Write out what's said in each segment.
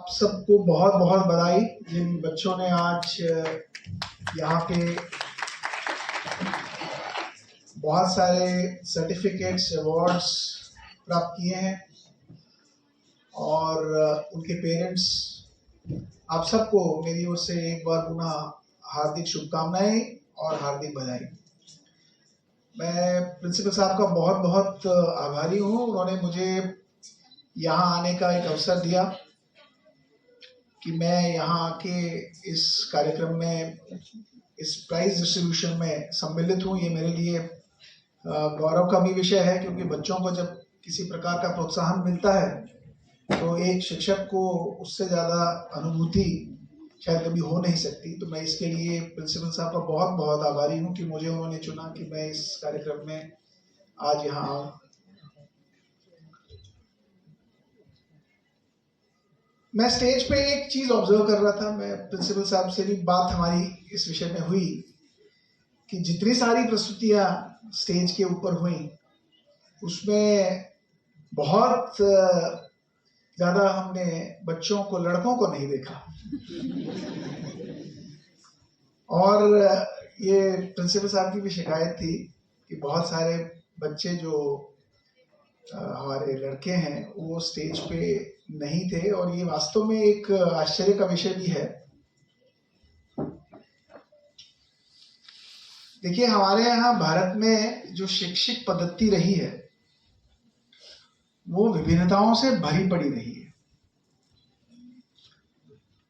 सबको बहुत बहुत बधाई जिन बच्चों ने आज यहाँ पे बहुत सारे सर्टिफिकेट्स अवार्ड्स प्राप्त किए हैं और उनके पेरेंट्स, आप सबको मेरी ओर से एक बार पुनः हार्दिक शुभकामनाएं और हार्दिक बधाई। मैं प्रिंसिपल साहब का बहुत बहुत आभारी हूँ। उन्होंने मुझे यहाँ आने का एक अवसर दिया कि मैं यहाँ आके इस कार्यक्रम में, इस प्राइज डिस्ट्रीब्यूशन में सम्मिलित हूँ। ये मेरे लिए गौरव का भी विषय है, क्योंकि बच्चों को जब किसी प्रकार का प्रोत्साहन मिलता है तो एक शिक्षक को उससे ज़्यादा अनुभूति शायद कभी हो नहीं सकती। तो मैं इसके लिए प्रिंसिपल साहब का बहुत बहुत आभारी हूँ कि मुझे उन्होंने चुना कि मैं इस कार्यक्रम में आज यहाँ आऊँ। मैं स्टेज पे एक चीज़ ऑब्जर्व कर रहा था। मैं प्रिंसिपल साहब से भी बात हमारी इस विषय में हुई कि जितनी सारी प्रस्तुतियाँ स्टेज के ऊपर हुई उसमें बहुत ज़्यादा हमने बच्चों को, लड़कों को नहीं देखा। और ये प्रिंसिपल साहब की भी शिकायत थी कि बहुत सारे बच्चे जो हमारे लड़के हैं वो स्टेज पे नहीं थे, और ये वास्तव में एक आश्चर्य का विषय भी है। देखिए, हमारे यहाँ भारत में जो शैक्षिक पद्धति रही है वो विभिन्नताओं से भरी पड़ी रही है,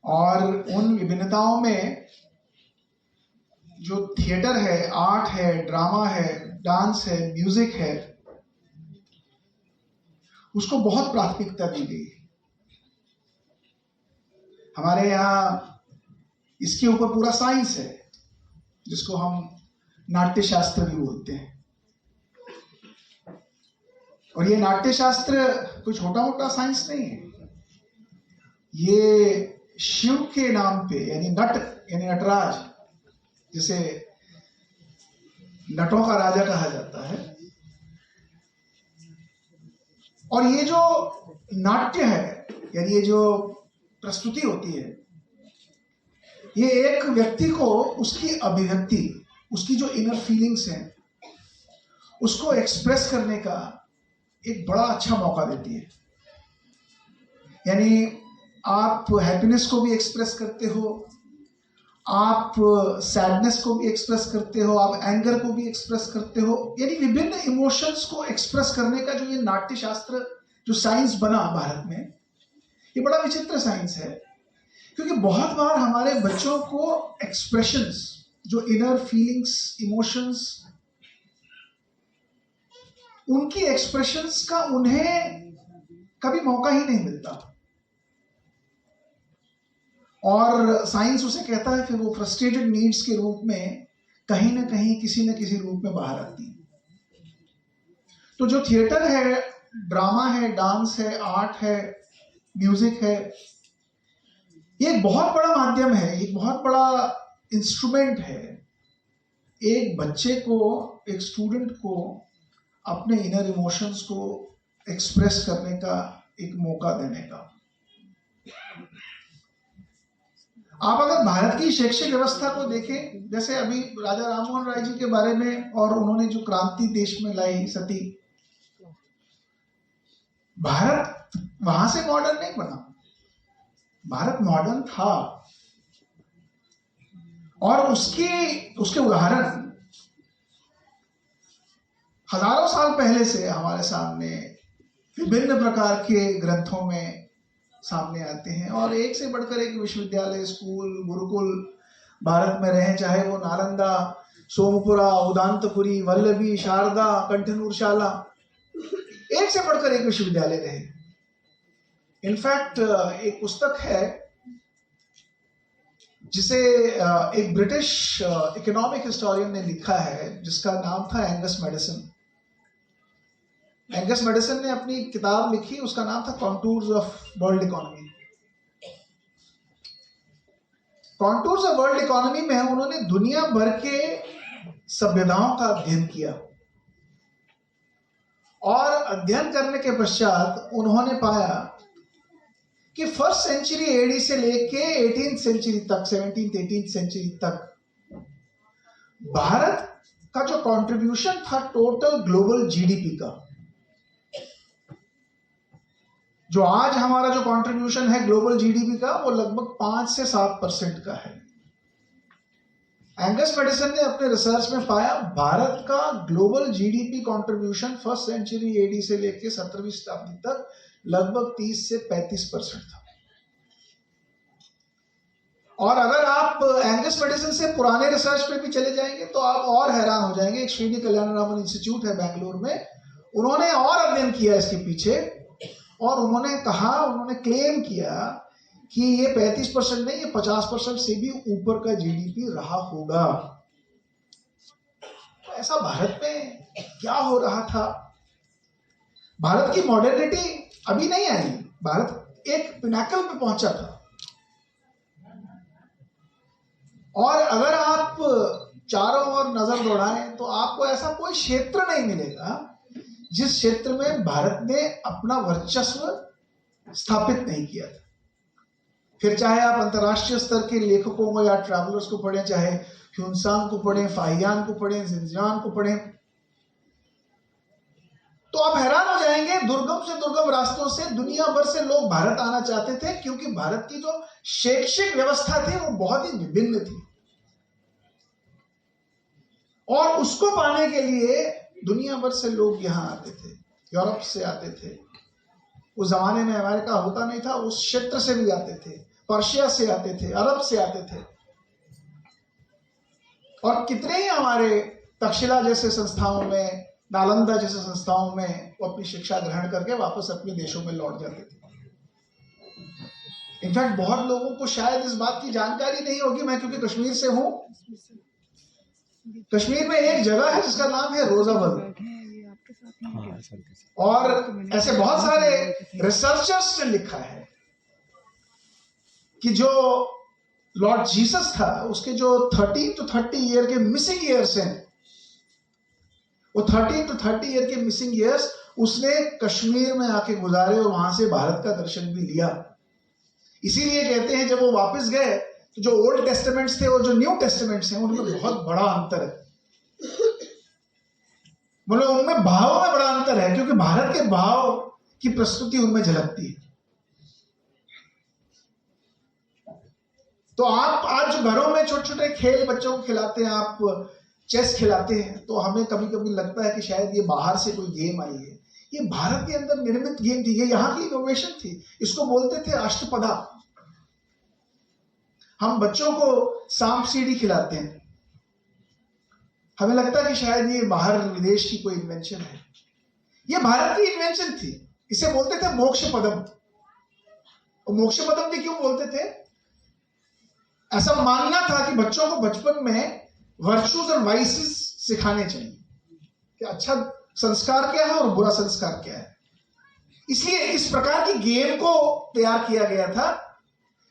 और उन विभिन्नताओं में जो थिएटर है, आर्ट है, ड्रामा है, डांस है, म्यूजिक है, उसको बहुत प्राथमिकता दी गई है। हमारे यहाँ इसके ऊपर पूरा साइंस है, जिसको हम नाट्य शास्त्र भी बोलते हैं। और ये नाट्य शास्त्र कोई छोटा मोटा साइंस नहीं है। ये शिव के नाम पे, यानी नटराज, जिसे नटों का राजा कहा जाता है, और ये जो नाट्य है, यानी ये जो प्रस्तुति होती है, ये एक व्यक्ति को उसकी अभिव्यक्ति, उसकी जो इनर फीलिंग्स हैं, उसको एक्सप्रेस करने का एक बड़ा अच्छा मौका देती है। यानी आप हैप्पीनेस को भी एक्सप्रेस करते हो, आप सैडनेस को भी एक्सप्रेस करते हो, आप एंगर को भी एक्सप्रेस करते हो। यानी विभिन्न इमोशंस को एक्सप्रेस करने का जो ये नाट्य शास्त्र, जो साइंस बना भारत में, ये बड़ा विचित्र साइंस है। क्योंकि बहुत बार हमारे बच्चों को एक्सप्रेशंस, जो इनर फीलिंग्स, इमोशंस, उनकी एक्सप्रेशंस का उन्हें कभी मौका ही नहीं मिलता, और साइंस उसे कहता है, फिर वो फ्रस्ट्रेटेड नीड्स के रूप में कहीं ना कहीं, किसी न किसी रूप में बाहर आती है। तो जो थिएटर है, ड्रामा है, डांस है, आर्ट है, म्यूजिक है, ये एक बहुत बड़ा माध्यम है, एक बहुत बड़ा इंस्ट्रूमेंट है एक बच्चे को, एक स्टूडेंट को अपने इनर इमोशंस को एक्सप्रेस करने का एक मौका देने का। आप अगर भारत की शैक्षिक व्यवस्था को देखें, जैसे अभी राजा राममोहन राय जी के बारे में, और उन्होंने जो क्रांति देश में लाई सती, भारत वहां से मॉडर्न नहीं बना, भारत मॉडर्न था। और उसके उदाहरण हजारों साल पहले से हमारे सामने विभिन्न प्रकार के ग्रंथों में सामने आते हैं, और एक से बढ़कर एक विश्वविद्यालय, स्कूल, गुरुकुल भारत में रहे, चाहे वो नालंदा, सोमपुरा, उदांतपुरी, वल्लभी, शारदा, कंठनूरशाला, एक से बढ़कर एक विश्वविद्यालय रहे। इनफैक्ट एक पुस्तक है जिसे एक ब्रिटिश इकोनॉमिक हिस्टोरियन ने लिखा है, जिसका नाम था एंगस मैडिसन। एंगस मैडिसन ने अपनी किताब लिखी, उसका नाम था contours of world economy. Contours of world economy में उन्होंने दुनिया भर के सभ्यताओं का अध्ययन किया, और अध्ययन करने के पश्चात उन्होंने पाया कि फर्स्ट सेंचुरी एडी से लेके 18th सेंचुरी तक, 17th 18th सेंचुरी तक भारत का जो कंट्रीब्यूशन था टोटल ग्लोबल जीडीपी का, जो आज हमारा जो कंट्रीब्यूशन है ग्लोबल जीडीपी का, वो लगभग 5 से 7% का है। एंगस मेडिसन ने अपने रिसर्च में पाया भारत का global GDP contribution first century AD से लेकर 17वीं शताब्दी तक लगभग 30 से 35% था। और अगर आप एंगस मेडिसन से पुराने रिसर्च पे भी चले जाएंगे तो आप और हैरान हो जाएंगे। एक श्रीनी कल्याणरामन इंस्टीट्यूट है बेंगलुरु में, उन्होंने और अध्ययन किया इसके पीछे, और उन्होंने कहा, उन्होंने क्लेम किया कि ये 35% नहीं, ये 50% से भी ऊपर का जीडीपी रहा होगा। तो ऐसा भारत में क्या हो रहा था? भारत की मॉडर्निटी अभी नहीं आई, भारत एक पिनाकल पे पहुंचा था। और अगर आप चारों ओर नजर दौड़ाएं तो आपको ऐसा कोई क्षेत्र नहीं मिलेगा जिस क्षेत्र में भारत ने अपना वर्चस्व स्थापित नहीं किया था। फिर चाहे आप अंतर्राष्ट्रीय स्तर के लेखकों को या ट्रैवलर्स को पढ़ें, चाहे ह्यूनसांग को पढ़ें, फाहियान को पढ़ें, जिनजान को पढ़ें, तो आप हैरान हो जाएंगे। दुर्गम से दुर्गम रास्तों से दुनिया भर से लोग भारत आना चाहते थे, क्योंकि भारत की जो शैक्षिक व्यवस्था थी वो बहुत ही विभिन्न थी, और उसको पाने के लिए दुनिया भर से लोग यहां आते थे। यूरोप से आते थे, उस जमाने में अमेरिका होता नहीं था, उस क्षेत्र से भी आते थे, पर्शिया से आते थे, अरब से आते थे। और कितने ही हमारे तक्षशिला जैसे संस्थाओं में, नालंदा जैसे संस्थाओं में वो अपनी शिक्षा ग्रहण करके वापस अपने देशों में लौट जाते थे। इनफैक्ट बहुत लोगों को शायद इस बात की जानकारी नहीं होगी, मैं क्योंकि कश्मीर से हूं, कश्मीर में एक जगह है जिसका नाम है रोजाबल, और ऐसे बहुत सारे रिसर्चर्स ने लिखा है कि जो लॉर्ड जीसस था उसके जो 13 to 30 ईयर के मिसिंग ईयर्स हैं, वो 13 to 30 ईयर के मिसिंग ईयर्स उसने कश्मीर में आके गुजारे और वहां से भारत का दर्शन भी लिया। इसीलिए कहते हैं जब वो वापस गए तो जो ओल्ड टेस्टामेंट्स थे और जो न्यू टेस्टामेंट्स हैं उनमें बहुत बड़ा अंतर है, मतलब उनमें भावों में बड़ा अंतर है, क्योंकि भारत के भाव की प्रस्तुति उनमें झलकती है। तो आप आज जो घरों में छोटे छोटे खेल बच्चों को खिलाते हैं, आप चेस खिलाते हैं, तो हमें कभी कभी लगता है कि शायद ये बाहर से कोई गेम आई है। ये भारत के अंदर निर्मित गेम थी, ये यहाँ की इनोवेशन थी। इसको बोलते थे अष्टपदा। हम बच्चों को सांप सीढ़ी खिलाते हैं, हमें लगता है कि शायद ये बाहर विदेश की कोई इन्वेंशन है। ये भारत की इन्वेंशन थी। इसे बोलते थे मोक्ष पदम। और मोक्ष पदम भी क्यों बोलते थे? ऐसा मानना था कि बच्चों को बचपन में वर्चूज और वाइसेस सिखाने चाहिए कि अच्छा संस्कार क्या है और बुरा संस्कार क्या है। इसलिए इस प्रकार की गेम को तैयार किया गया था,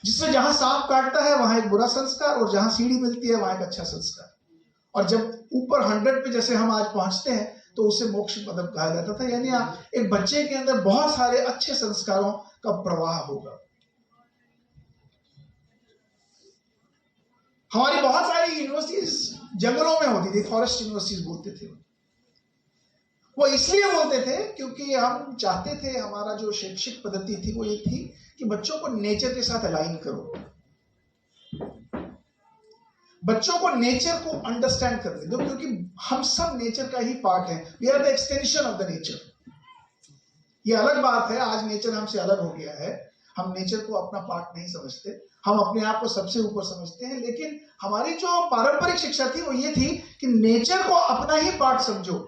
जिसमें जहां सांप काटता है वहां एक बुरा संस्कार और जहां सीढ़ी मिलती है वहां एक अच्छा संस्कार। और जब ऊपर 100 पे जैसे हम आज पहुंचते हैं तो उसे मोक्ष पदम कहा जाता था, यानी एक बच्चे के अंदर बहुत सारे अच्छे संस्कारों का प्रवाह होगा। हमारी बहुत सारी यूनिवर्सिटीज जंगलों में होती थी, फॉरेस्ट यूनिवर्सिटीज बोलते थे। वो इसलिए बोलते थे क्योंकि हम चाहते थे, हमारा जो शैक्षिक पद्धति थी वो ये थी कि बच्चों को नेचर के साथ अलाइन करो, बच्चों को नेचर को अंडरस्टैंड करने दो, क्योंकि हम सब नेचर का ही पार्ट है। We are the extension of the nature. ये अलग बात है, आज नेचर हमसे अलग हो गया है, हम नेचर को अपना पार्ट नहीं समझते, हम अपने आप को सबसे ऊपर समझते हैं। लेकिन हमारी जो पारंपरिक शिक्षा थी वो ये थी कि नेचर को अपना ही पार्ट समझो,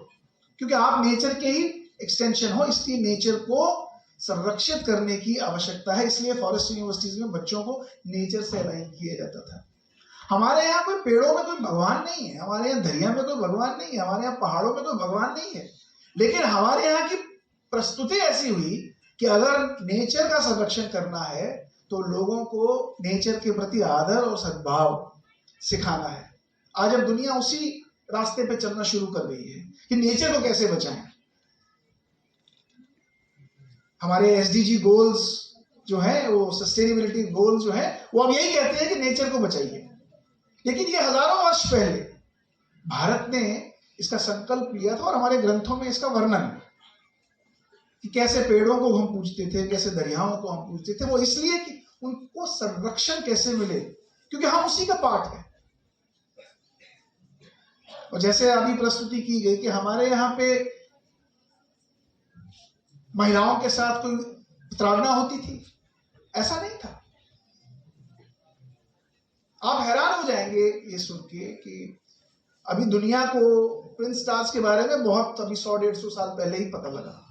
क्योंकि आप नेचर के ही एक्सटेंशन हो, इसलिए नेचर को संरक्षित करने की आवश्यकता है। इसलिए फॉरेस्ट यूनिवर्सिटीज में बच्चों को नेचर से अलाइन किया जाता था। हमारे यहाँ कोई पेड़ों में कोई भगवान नहीं है, हमारे यहाँ दरिया में कोई भगवान नहीं है, हमारे यहाँ पहाड़ों में कोई भगवान नहीं है, लेकिन हमारे यहाँ की प्रस्तुति ऐसी हुई कि अगर नेचर का संरक्षण करना है तो लोगों को नेचर के प्रति आदर और सद्भाव सिखाना है। आज अब दुनिया उसी रास्ते पे चलना शुरू कर रही है कि नेचर को कैसे बचाएं। हमारे एसडीजी गोल्स जो है वो सस्टेनेबिलिटी गोल जो है वो अब यही कहते हैं कि नेचर को बचाइए। लेकिन ये हजारों वर्ष पहले भारत ने इसका संकल्प लिया था और हमारे ग्रंथों में इसका वर्णन है कि कैसे पेड़ों को हम पूजते थे, कैसे दरियाओं को हम पूजते थे। वो इसलिए कि उनको संरक्षण कैसे मिले, क्योंकि हम उसी का पार्ट है। और जैसे अभी प्रस्तुति की गई कि हमारे यहाँ पे महिलाओं के साथ कोई प्रताड़ना होती थी, ऐसा नहीं था। आप हैरान हो जाएंगे ये सुन के कि अभी दुनिया को ट्विन स्टार्स के बारे में बहुत अभी 100-150 साल पहले ही पता लगा।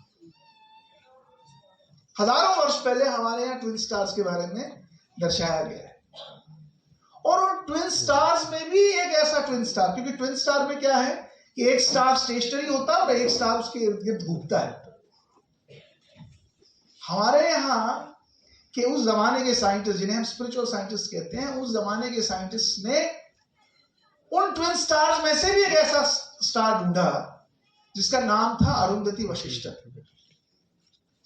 हजारों वर्ष पहले हमारे यहाँ ट्विन स्टार्स के बारे में दर्शाया गया है। और उन ट्विन स्टार्स में भी एक ऐसा ट्विन स्टार, क्योंकि ट्विन स्टार में क्या है कि एक स्टार स्टेशनरी होता है और एक स्टार उसके इर्द गिर्द घूमता है। हमारे यहाँ के उस जमाने के साइंटिस्ट, जिन्हें हम स्पिरिचुअल साइंटिस्ट कहते हैं, उस जमाने के साइंटिस्ट ने उन ट्विन स्टार्स में से भी एक ऐसा स्टार ढूंढा जिसका नाम था अरुंधति वशिष्ठ,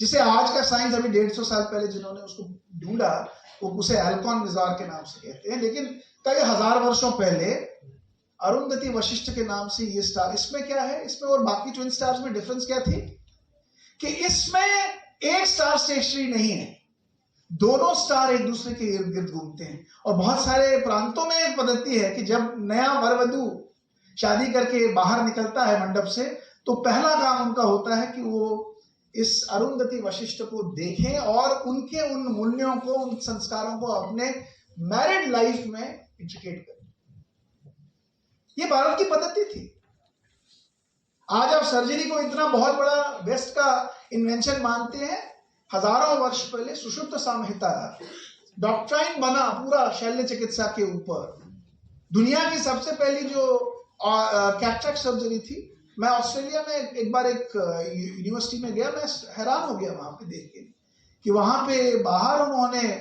जिसे आज का साइंस अभी 150 साल पहले जिन्होंने उसको ढूंढा वो उसे एल्कॉन मिजार के नाम से कहते हैं। लेकिन कई हजार वर्षों पहले अरुंधति वशिष्ठ के नाम से ये स्टार, इसमें क्या है, इसमें और बाकी ट्विन स्टार्स में डिफरेंस क्या थी कि इसमें एक स्टार स्टेशनरी नहीं है, दोनों स्टार एक दूसरे के इर्द गिर्द घूमते हैं। और बहुत सारे प्रांतों में एक पद्धति है कि जब नया वर वधू शादी करके बाहर निकलता है मंडप से, तो पहला काम उनका होता है कि वो इस अरुंधति वशिष्ठ को देखें और उनके उन मूल्यों को, उन संस्कारों को अपने मैरिड लाइफ में इंटीग्रेट करें। ये भारत की पद्धति थी। आज आप सर्जरी को इतना बहुत बड़ा वेस्ट का इन्वेंशन मानते हैं, हजारों वर्ष पहले सुषुप्त संहिता डॉक्ट्राइन बना पूरा शल्य चिकित्सा के ऊपर। दुनिया की सबसे पहली जो कैटरेक्ट सर्जरी थी, मैं ऑस्ट्रेलिया में एक बार एक यूनिवर्सिटी में गया, मैं हैरान हो गया वहां पे देख के कि वहां पे बाहर उन्होंने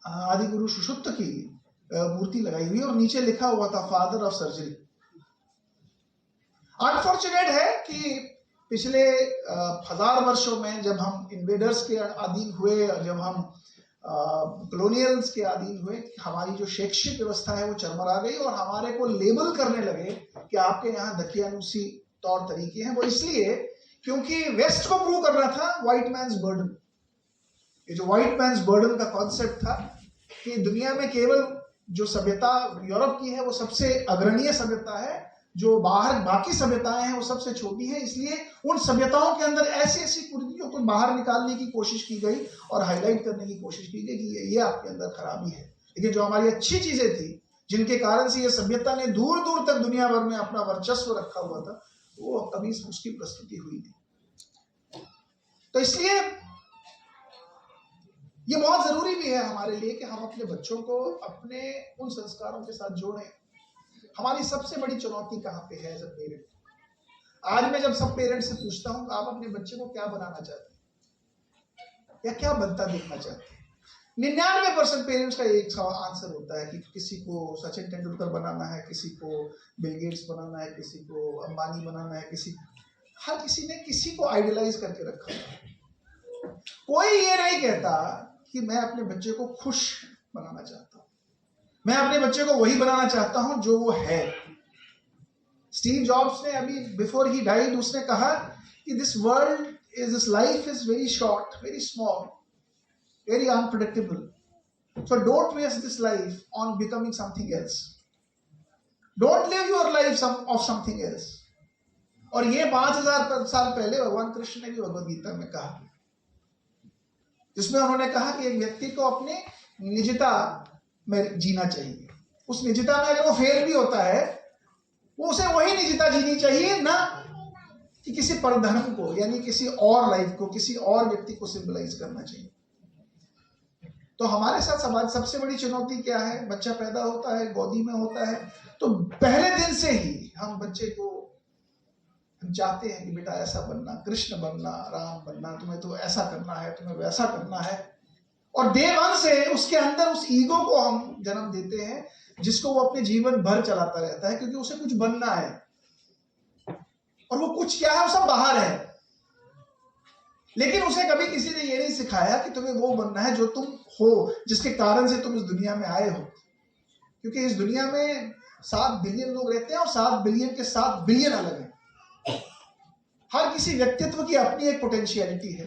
आदि गुरु सुषुप्त की मूर्ति लगाई हुई और नीचे लिखा हुआ था फादर ऑफ सर्जरी। अनफॉर्चुनेट है कि पिछले 1000 वर्षों में जब हम इन्वेडर्स के अधीन हुए, जब हम कॉलोनियल्स के अधीन हुए, हमारी जो शैक्षिक व्यवस्था है वो चरमरा गई और हमारे को लेबल करने लगे कि आपके यहाँ दकियानुसी तौर तरीके हैं। वो इसलिए क्योंकि वेस्ट को प्रूव करना था व्हाइट मैन्स बर्डन। ये जो व्हाइट मैन्स बर्डन का कॉन्सेप्ट था कि दुनिया में केवल जो सभ्यता यूरोप की है वो सबसे अग्रणीय सभ्यता है, जो बाहर बाकी सभ्यताएं हैं वो सबसे छोटी है। इसलिए उन सभ्यताओं के अंदर ऐसी ऐसी कुरीतियों को बाहर निकालने की कोशिश की गई और हाईलाइट करने की कोशिश की गई कि ये आपके अंदर खराबी है। लेकिन जो हमारी अच्छी चीजें थी, जिनके कारण से ये सभ्यता ने दूर दूर तक दुनिया भर में अपना वर्चस्व रखा हुआ था, वो कभी उसकी प्रस्तुति हुई नहीं। तो इसलिए ये बहुत जरूरी भी है हमारे लिए कि हम अपने बच्चों को अपने उन संस्कारों के साथ जोड़ें। हमारी सबसे बड़ी चुनौती कहाँ पे है एज अ पेरेंट? आज मैं जब सब पेरेंट से पूछता हूँ आप अपने बच्चे को क्या बनाना चाहते हैं या क्या बनता देखना चाहते हैं, 99% पेरेंट्स का एक आंसर होता है कि किसी को सचिन तेंदुलकर बनाना है, किसी को बिल गेट्स बनाना है, किसी को अंबानी बनाना है, हर किसी ने किसी को आइडियलाइज करके रखा है। कोई ये नहीं कहता कि मैं अपने बच्चे को खुश बनाना चाहता हूँ, मैं अपने बच्चे को वही बनाना चाहता हूं जो वो है। स्टीव जॉब्स ने अभी बिफोर ही डाइड उसने कहा कि this life is very short, very small, very unpredictable, so don't waste this life on becoming something else, don't live your life of something else. और ये 5000 साल पहले भगवान कृष्ण ने भी भगवद गीता में कहा, जिसमें उन्होंने कहा कि एक व्यक्ति को अपने निजता में जीना चाहिए। उस निजता में अगर वो फेल भी होता है, वो उसे वही निजता जीनी चाहिए, ना कि किसी परधर्म को यानी किसी और लाइफ को, किसी और व्यक्ति को सिंबलाइज करना चाहिए। तो हमारे साथ समाज सबसे बड़ी चुनौती क्या है? बच्चा पैदा होता है, गोदी में होता है, तो पहले दिन से ही हम बच्चे को हम चाहते हैं कि बेटा ऐसा बनना, कृष्ण बनना, राम बनना, तुम्हें तो ऐसा करना है, तुम्हें वैसा करना है। और डे वन से उसके अंदर उस ईगो को हम जन्म देते हैं, जिसको वो अपने जीवन भर चलाता रहता है, क्योंकि उसे कुछ बनना है। और वो कुछ क्या है? वो सब बाहर है। लेकिन उसे कभी किसी ने ये नहीं सिखाया कि तुम्हें वो बनना है जो तुम हो, जिसके कारण से तुम इस दुनिया में आए हो। क्योंकि इस दुनिया में 7 बिलियन लोग रहते हैं और 7 बिलियन के 7 बिलियन अलग हैं। हर किसी व्यक्तित्व की अपनी एक पोटेंशियलिटी है,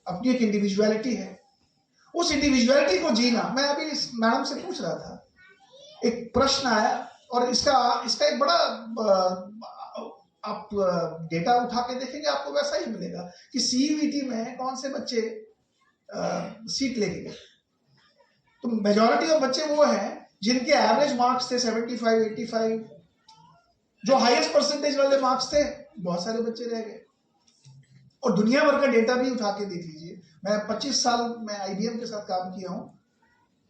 अपनी एक इंडिविजुअलिटी है। उस इंडिविजुअलिटी को जीना, मैं अभी इस मैडम से पूछ रहा था, एक प्रश्न आया और इसका एक बड़ा आप डेटा उठा के देखेंगे आपको वैसा ही मिलेगा कि सीयूईटी में कौन से बच्चे सीट लेके गए। तो मेजॉरिटी ऑफ बच्चे वो हैं जिनके एवरेज मार्क्स थे 75, 85। जो हाईएस्ट परसेंटेज वाले मार्क्स थे, बहुत सारे बच्चे रह गए। और दुनिया भर का डेटा भी उठा के देख लीजिए। मैं 25 साल में आईबीएम के साथ काम किया हूं।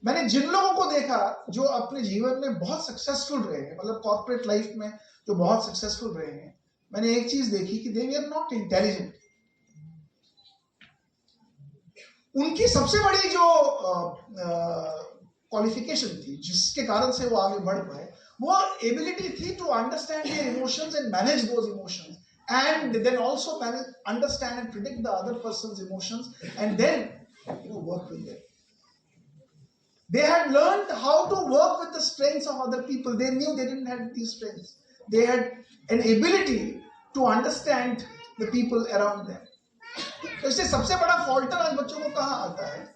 मैंने जिन लोगों को देखा जो अपने जीवन में बहुत सक्सेसफुल रहे हैं, मतलब कॉर्पोरेट लाइफ में जो बहुत सक्सेसफुल रहे हैं, मैंने एक चीज देखी कि दे आर नॉट इंटेलिजेंट। उनकी सबसे बड़ी जो क्वालिफिकेशन थी जिसके कारण से वो आगे बढ़ पाए, वो एबिलिटी थी to understand their emotions and manage those emotions, and then also understand and predict the other person's emotions, and then work with them. They had learned how to work with the strengths of other people. They knew they didn't have these strengths. They had an ability to understand the people around them. तो इससे सबसे बड़ा falter आज बच्चों को कहाँ आता है?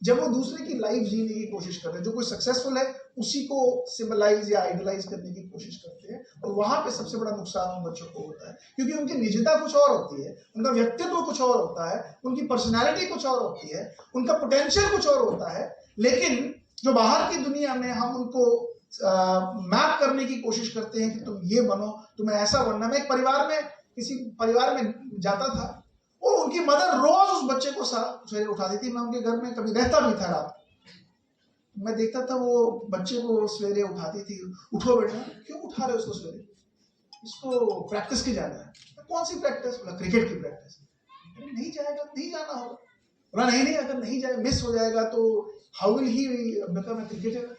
जब वो दूसरे की लाइफ जीने की कोशिश कर रहे हैं। जो कोई सक्सेसफुल है उसी को सिंबलाइज या आइडलाइज करने की कोशिश करते हैं, और वहां पे सबसे बड़ा नुकसान उन बच्चों को होता है, क्योंकि उनकी निजता कुछ और होती है, उनका व्यक्तित्व कुछ और होता है, उनकी पर्सनैलिटी कुछ और होती है, उनका पोटेंशियल कुछ और होता है। लेकिन जो बाहर की दुनिया में हम उनको मैप करने की कोशिश करते हैं कि तुम ये बनो, तुम्हें ऐसा बनना। मैं एक किसी परिवार में जाता था, वो उनकी मदर रोज उस बच्चे को सवेरे उठाती थी। मैं उनके घर में कभी रहता भी था, रात मैं देखता था वो बच्चे को सवेरे उठाती थी, उठो बेटा। क्यों उठा रहे हो उसको सवेरे? इसको प्रैक्टिस की जाना है। कौन सी प्रैक्टिस? बोला क्रिकेट की प्रैक्टिस। नहीं जाएगा, नहीं जाना होगा। बोला नहीं, अगर नहीं जाए, मिस हो जाएगा तो how will he become a cricketer?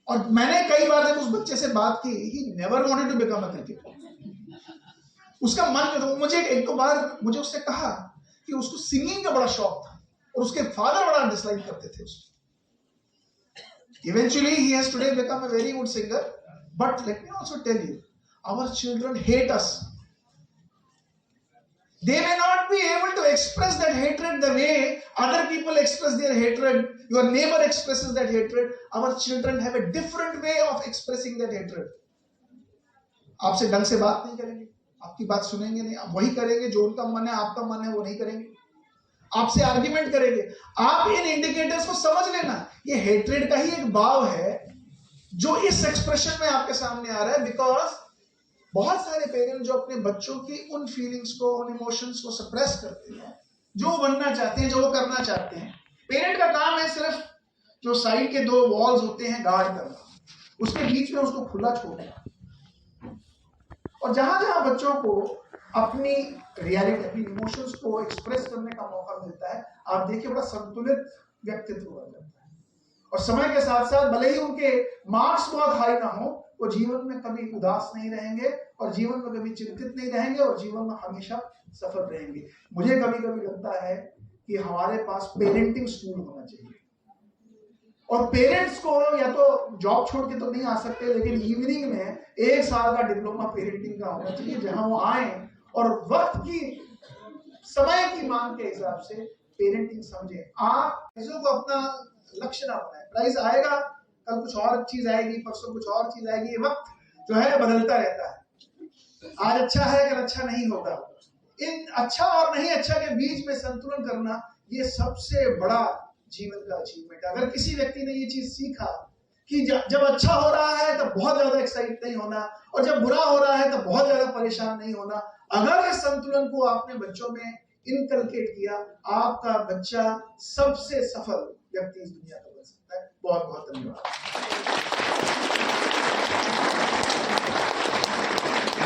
और मैंने कई बार जब उस बच्चे से बात की, he never wanted to become a cricketer. उसका मन, तो मुझे एक दो बार मुझे उससे कहा कि उसको सिंगिंग का बड़ा शौक था और उसके फादर बड़ा डिसलाइक करते थे उसको। Eventually he has today become a very good singer, but let me also tell you, our children hate us. They may not be able to express that hatred the way other people express their hatred. Your neighbor expresses that hatred. Our children have a different way of expressing that hatred. आपसे ढंग से बात नहीं करेंगे, आपकी बात सुनेंगे नहीं, आप वही करेंगे जो उनका मन है, आपका मन है वो नहीं करेंगे, आपसे आर्ग्यूमेंट करेंगे। आप इन इंडिकेटर्स को समझ लेना, ये हेट्रेड का ही एक भाव है जो इस एक्सप्रेशन में आपके सामने आ रहा है। बिकॉज बहुत सारे पेरेंट्स जो अपने बच्चों की उन फीलिंग्स को, उन इमोशंस को सप्रेस करते हैं, जो बनना चाहते हैं, जो वो करना चाहते हैं। पेरेंट का काम है सिर्फ जो साइड के 2 वॉल्स होते हैं गार्ड करना, उसके बीच में उसको खुला छोड़ना। और जहां जहां बच्चों को अपनी रियलिटी, अपनी इमोशंस को एक्सप्रेस करने का मौका मिलता है, आप देखिए बड़ा संतुलित व्यक्तित्व बन जाता है। और समय के साथ साथ भले ही उनके मार्क्स बहुत हाई ना हो, वो जीवन में कभी उदास नहीं रहेंगे और जीवन में कभी चिंतित नहीं रहेंगे और जीवन में हमेशा सफल रहेंगे। मुझे कभी कभी लगता है कि हमारे पास पेरेंटिंग स्कूल होना चाहिए, और पेरेंट्स को या तो जॉब छोड़ के तो नहीं आ सकते, लेकिन इवनिंग में 1 साल का डिप्लोमा पेरेंटिंग का होना चाहिए, जहां वो आए और वक्त की, समय की मांग के हिसाब से पेरेंटिंग समझे। आप चीजों को अपना लक्ष्य ना बनाए। प्राइस आएगा, कल कुछ और चीज आएगी, परसों कुछ और चीज आएगी। ये वक्त जो है बदलता रहता है। आज अच्छा है, कल अच्छा नहीं होगा। इन अच्छा और नहीं अच्छा के बीच में संतुलन करना, ये सबसे बड़ा जीवन का अचीवमेंट। अगर किसी व्यक्ति ने ये चीज सीखा कि जब अच्छा हो रहा है तब बहुत ज्यादा एक्साइट नहीं होना, और जब बुरा हो रहा है तब बहुत ज्यादा परेशान नहीं होना, अगर इस संतुलन को आपने बच्चों में इनकलकेट किया, आपका बच्चा सबसे सफल व्यक्ति इस दुनिया का बन सकता है। बहुत बहुत धन्यवाद।